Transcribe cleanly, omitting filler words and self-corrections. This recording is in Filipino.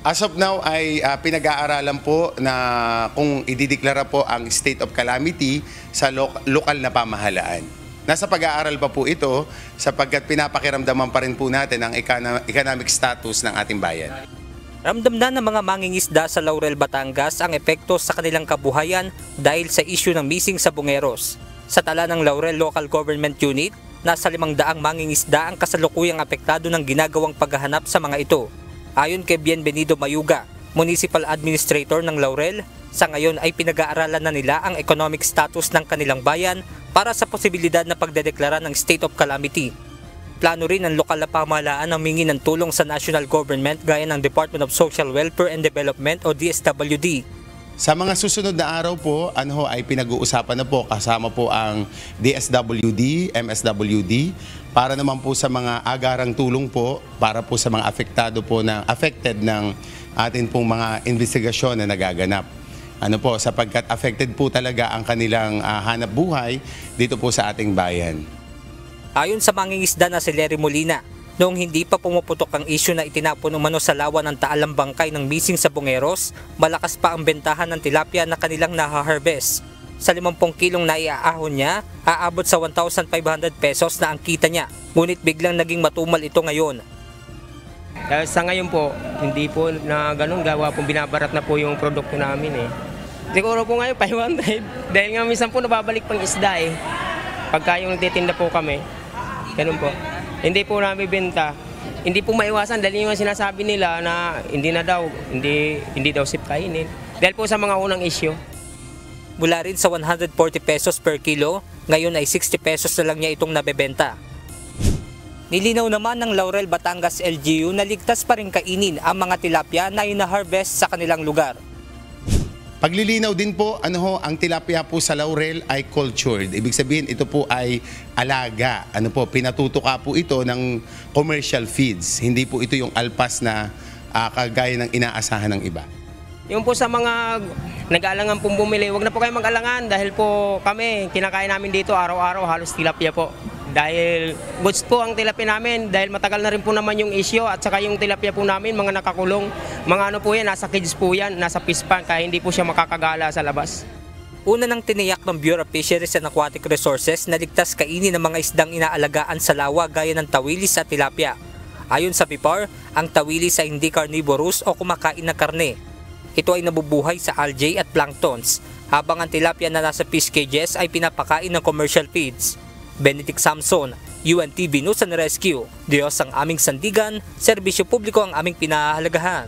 As of now ay pinag-aaralan po na kung idideklara po ang state of calamity sa lokal na pamahalaan. Nasa pag-aaral pa po ito sapagkat pinapakiramdaman pa rin po natin ang economic status ng ating bayan. Ramdam na ng mga mangingisda sa Laurel, Batangas ang epekto sa kanilang kabuhayan dahil sa issue ng missing sa bungeros. Sa tala ng Laurel Local Government Unit, nasa 500 mangingisda ang kasalukuyang apektado ng ginagawang paghahanap sa mga ito. Ayon kay Bienvenido Mayuga, Municipal Administrator ng Laurel, sa ngayon ay pinag-aaralan na nila ang economic status ng kanilang bayan para sa posibilidad na pagdedeklara ng state of calamity. Plano rin ng lokal na pamahalaan na humingi ng tulong sa national government gaya ng Department of Social Welfare and Development o DSWD. Sa mga susunod na araw po, ay pinag-uusapan na po kasama po ang DSWD, MSWD para naman po sa mga agarang tulong po para po sa mga affected ng atin pong mga investigasyon na nagaganap. Sapagkat affected po talaga ang kanilang hanap buhay dito po sa ating bayan. Ayon sa mangingisda na si Larry Molina, noong hindi pa pumuputok ang issue na itinapon umano sa lawa ng taalang bangkay ng missing sa bungeros, malakas pa ang bentahan ng tilapia na kanilang naha-harvest. Sa 50 kilong naiaahon niya, aabot sa 1,500 pesos na ang kita niya. Ngunit biglang naging matumal ito ngayon. Sa ngayon po, hindi po na ganun gawa po, binabarat na po yung produkto namin eh. Siguro po ngayon 500 dahil nga minsan po nababalik pang isda eh. Pagka yung nagtitinda po kami, ganun po. Hindi po namin benta. Hindi po maiwasan dahil yung sinasabi nila na hindi daw safe kainin. Dahil po sa mga unang issue. Mula rin sa 140 pesos per kilo, ngayon ay 60 pesos na lang niya itong nabebenta. Nilinaw naman ng Laurel Batangas LGU na ligtas pa rin kainin ang mga tilapia na ina-harvest sa kanilang lugar. Paglilinaw din po, ang tilapia po sa Laurel ay cultured. Ibig sabihin, ito po ay alaga. Pinatutuka po ito ng commercial feeds. Hindi po ito yung alpas na kagaya ng inaasahan ng iba. Yung po sa mga nag-aalangan pong bumili, huwag na po kayo mag-alangan dahil po kami, kinakain namin dito araw-araw halos tilapia po. Dahil goods po ang tilapia namin, dahil matagal na rin po naman yung issue at saka yung tilapia po namin, mga nakakulong, mga po yan, nasa cage po yan, nasa fish pan, kaya hindi po siya makakagala sa labas. Una nang tiniyak ng Bureau of Fisheries and Aquatic Resources na ligtas kainin ng mga isdang inaalagaan sa lawa gaya ng tawilis at tilapia. Ayon sa BIPAR, ang tawilis ay hindi carnivorous o kumakain ng karne. Ito ay nabubuhay sa algae at planktons, habang ang tilapia na nasa fish cages ay pinapakain ng commercial feeds. Benedict Samson, UNTV News and Rescue. Diyos ang aming sandigan, serbisyo publiko ang aming pinahahalagahan.